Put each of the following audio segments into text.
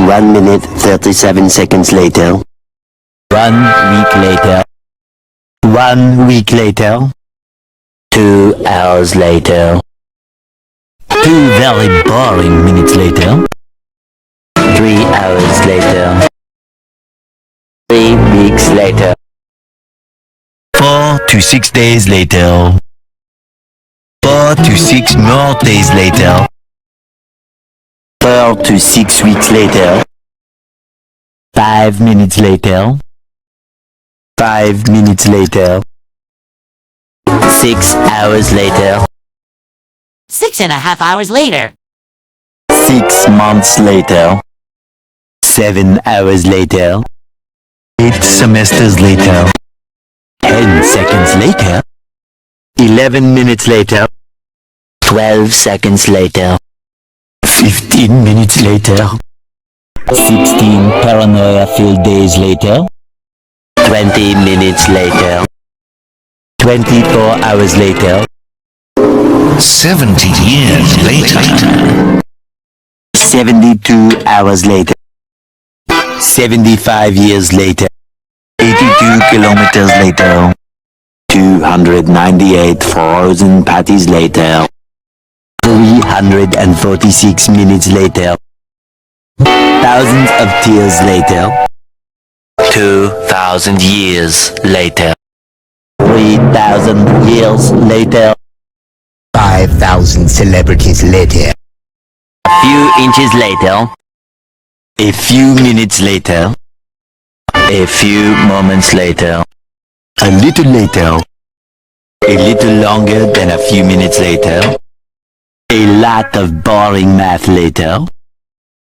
1 minute 37 seconds later. 1 week later. 1 week later. 2 hours later. 2 very boring minutes later. 3 hours later. 3 weeks later. 4 to 6 days later. 4 to 6 more days later. 4 to 6 weeks later. 5 minutes later. 5 minutes later. 6 hours later. 6.5 hours later. 6 months later. 7 hours later. 8 semesters later. 10 seconds later. 11 minutes later. 12 seconds later. 15 minutes later. 16 paranoia-filled days later. 20 minutes later. 24 hours later. 70 years later. 72 hours later. 75 years later. 82 kilometers later. 298 frozen patties later. 346 minutes later. Thousands of tears later. 2,000 years later. 3,000 years later. 5,000 celebrities later. A few inches later. A few minutes later. A few moments later. A little later. A little longer than a few minutes later. A lot of boring math later.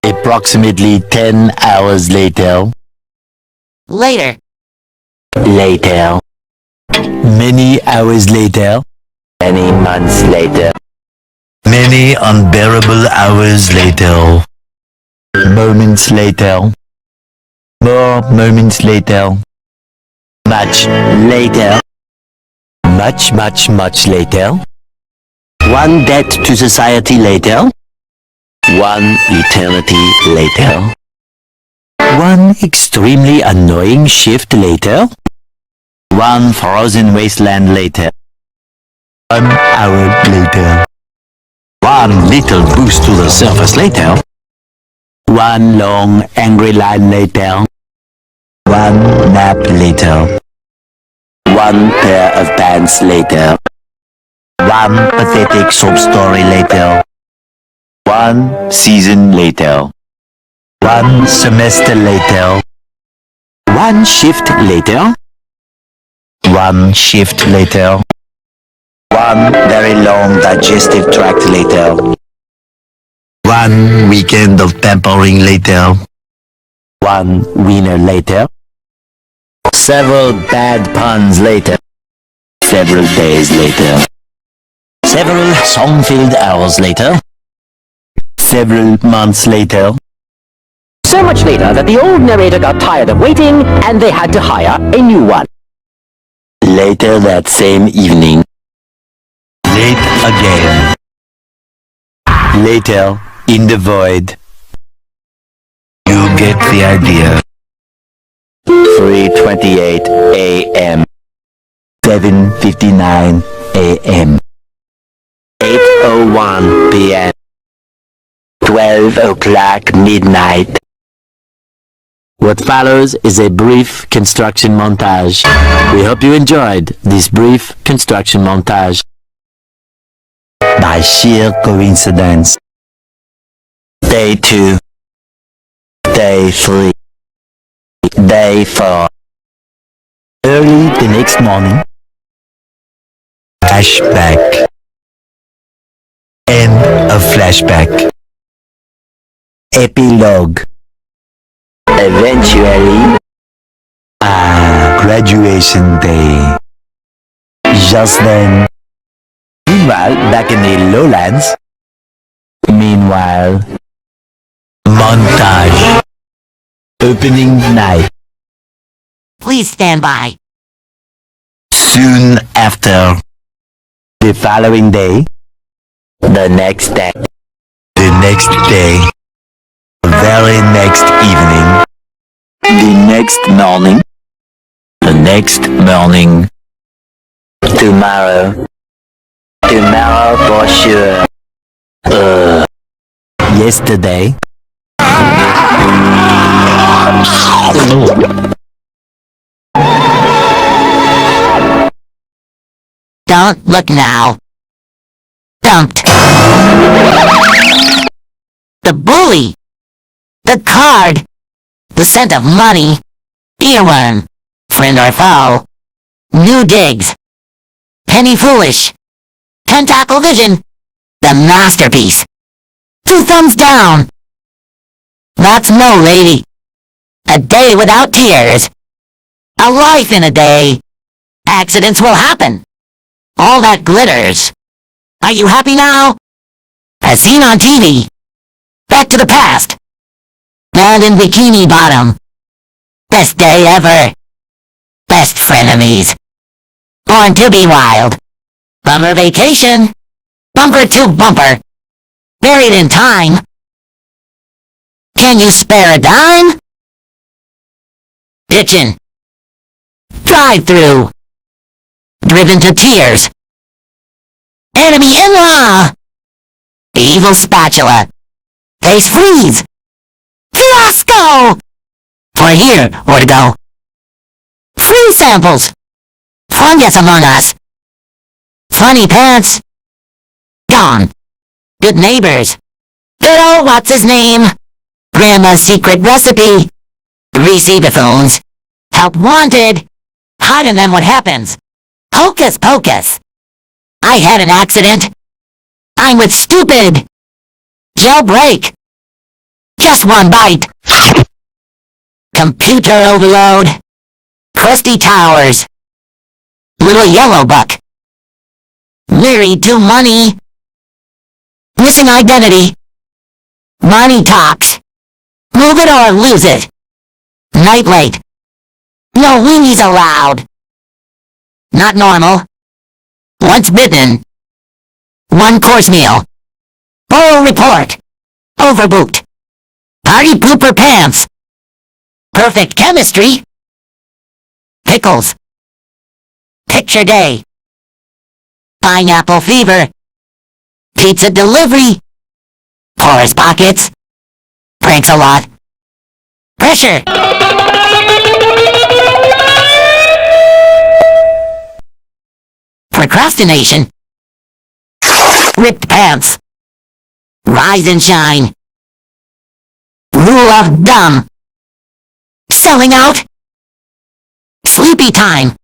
Approximately 10 hours later. Later. Later. Many hours later. Many months later. Many unbearable hours later. Moments later. More moments later. Much later. Much later. One debt to society later. One eternity later. One extremely annoying shift later. One frozen wasteland later. 1 hour later. One little boost to the surface later. One long angry line later. One nap later. One pair of pants later. One pathetic sob story later. One season later. One semester later. One shift later. One shift later. One very long digestive tract later. One weekend of pampering later. One wiener later. Several bad puns later. Several days later. Several song-filled hours later. Several months later. So much later that the old narrator got tired of waiting and they had to hire a new one. Later that same evening. Late again. Later in the void. You get the idea. 3:28 a.m. 7:59 a.m. 8:01 p.m. 12 o'clock midnight. What follows is a brief construction montage. We hope you enjoyed this brief construction montage. By sheer coincidence. Day 2. Day 3. Day 4. Early the next morning. Flashback. End of flashback. Epilogue. Eventually. Graduation day. Just then. Meanwhile, back in the lowlands. Meanwhile. Montage. Opening night. Please stand by. Soon after. The following day. The next day. The next day. The very next next morning. The next morning. Tomorrow. Tomorrow for sure. Yesterday. Don't look now. Dumped. The bully. The card. The scent of money. Earworm. Friend or foe. New digs. Penny foolish. Tentacle vision. The masterpiece. 2 thumbs down. That's no lady. A day without tears. A life in a day. Accidents will happen. All that glitters. Are you happy now? As seen on TV. Back to the past. And in Bikini Bottom. Best day ever. Best frenemies. Born to be wild. Bumper vacation. Bumper to bumper. Buried in time. Can you spare a dime? Ditchin'. Drive-through. Driven to tears. Enemy-in-law. The evil spatula. Face freeze. Fiasco! Or here, or to go. Free samples. Fungus among us. Funny pants. Gone. Good neighbors. Good old what's his name? Grandma's secret recipe. Receive-a-phones. Help wanted. Hot and then what happens? Hocus pocus. I had an accident. I'm with stupid. Jailbreak. Just one bite. Computer overload. Crusty towers. Little yellow buck. Married to money. Missing identity. Money talks. Move it or lose it. Night late. No weenies allowed. Not normal. Once bitten. 1 course meal. Full report. Overbooked. Party pooper pants. Perfect chemistry. Pickles. Picture day. Pineapple fever. Pizza delivery. Porous pockets. Pranks a lot. Pressure. Procrastination. Ripped pants. Rise and shine. Rule of dumb. Selling out. Sleepy time.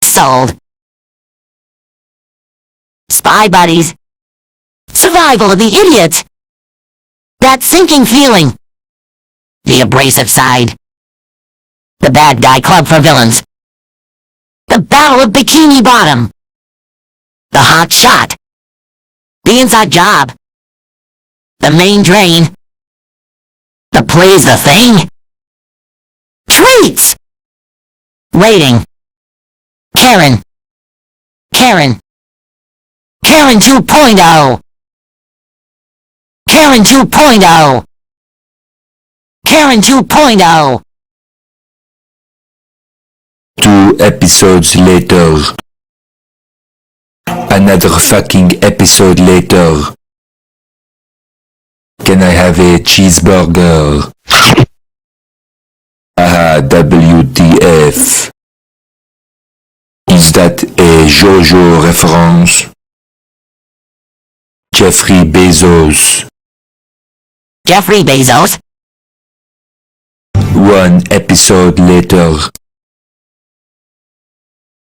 Sold. Spy buddies. Survival of the idiots. That sinking feeling. The abrasive side. The bad guy club for villains. The Battle of Bikini Bottom. The hot shot. The inside job. The main drain. The plays the thing. Treats. Waiting. Karen. Karen. Karen 2.0. Karen 2.0. Karen 2.0. 2 episodes later. Another fucking episode later. Can I have a cheeseburger? Aha, WTF. Is that a JoJo reference? Jeffrey Bezos. Jeffrey Bezos. 1 episode later.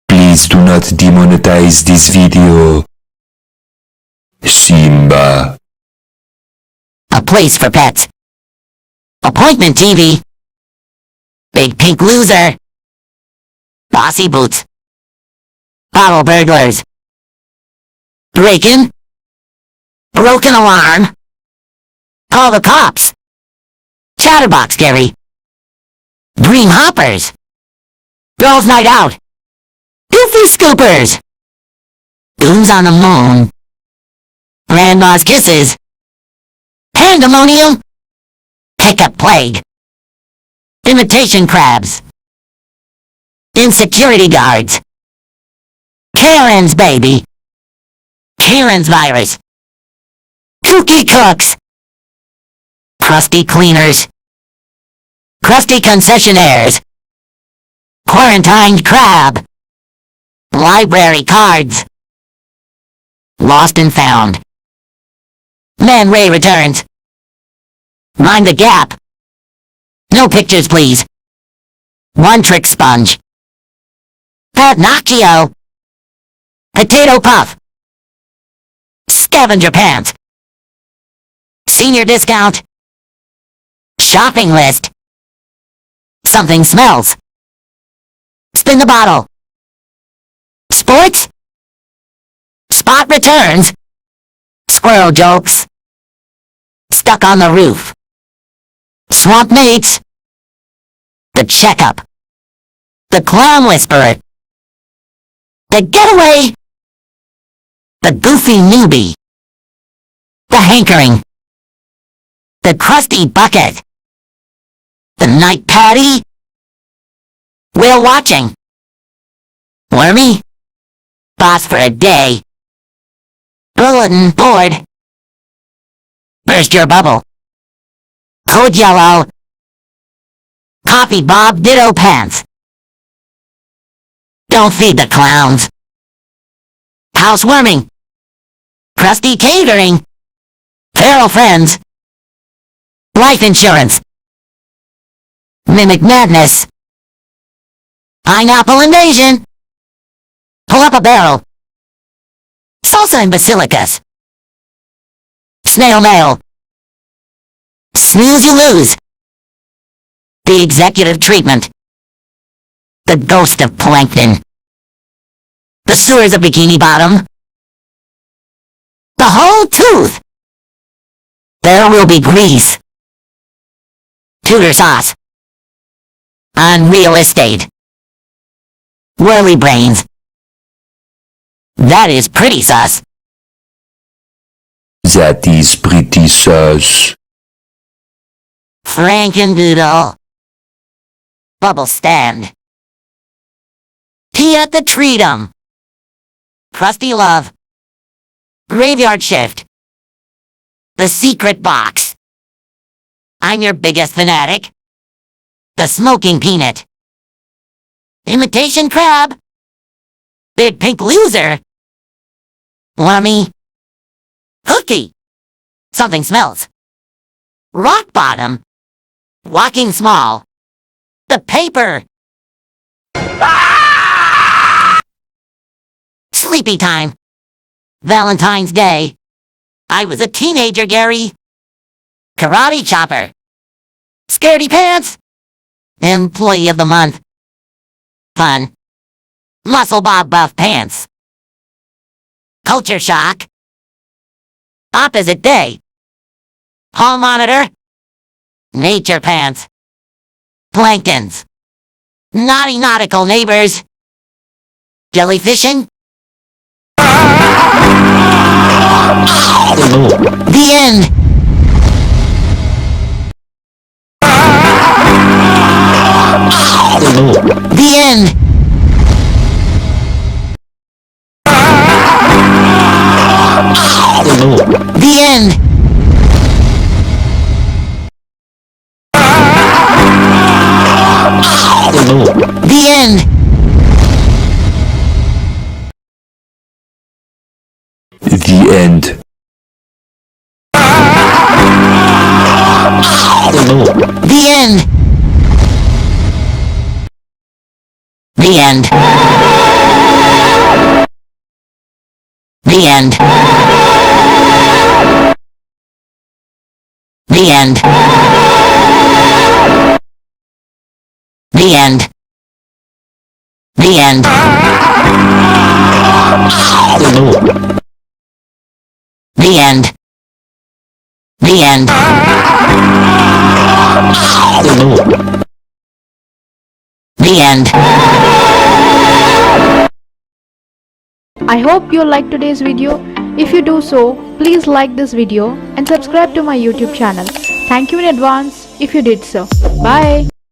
Please do not demonetize this video. Simba. A place for pets. Appointment TV. Big pink loser. Bossy boots. Bottle burglars. Break-in. Broken alarm. Call the cops. Chatterbox Gary. Dream hoppers. Girls' night out. Goofy scoopers. Goons on the moon. Grandma's kisses. Pandemonium. Pickup plague. Imitation crabs. Insecurity guards. Karen's baby. Karen's virus. Cookie cooks. Crusty cleaners. Crusty concessionaires. Quarantined crab. Library cards. Lost and found. Man Ray returns. Mind the gap. No pictures, please. One trick sponge. Pinocchio. Potato puff. Scavenger pants. Senior discount. Shopping list. Something smells. Spin the bottle. Sports. Spot returns. Squirrel jokes. Stuck on the roof. Swamp mates. The checkup. The clown whisperer. The getaway. The goofy newbie. The hankering. The crusty bucket. The night patty. Whale watching. Wormy. Boss for a day. Bulletin board. Burst your bubble. Code yellow. Coffee Bob ditto pants. Don't feed the clowns. Housewarming. Crusty catering. Feral friends. Life insurance. Mimic madness. Pineapple invasion. Pull up a barrel. Salsa and basilicas. Snail mail. Snooze you lose. The executive treatment. The ghost of plankton. The sewers of Bikini Bottom. The whole tooth. There will be grease. Tudor sauce. Unreal estate. Whirly brains. That is pretty sus. That is pretty sus. Frankendoodle. Bubble stand. Tea at the Treatum. Crusty love. Graveyard shift. The secret box. I'm your biggest fanatic. The smoking peanut. Imitation crab. Big pink loser. Lummy. Cookie. Something smells. Rock bottom. Walking small. The paper. Sleepy time. Valentine's Day. I was a teenager, Gary. Karate chopper. Scaredy pants. Employee of the month. Fun. Muscle Bob buff pants. Culture shock. Opposite day. Hall monitor. Nature pants. Planktons. Naughty nautical neighbors. Jellyfishing. The end. The end. The end. The end. The end. The end. The end. The end. The end. The end. The end. The end. The end. The end. I hope you liked today's video. If you do so, please like this video and subscribe to my YouTube channel. Thank you in advance if you did so. Bye.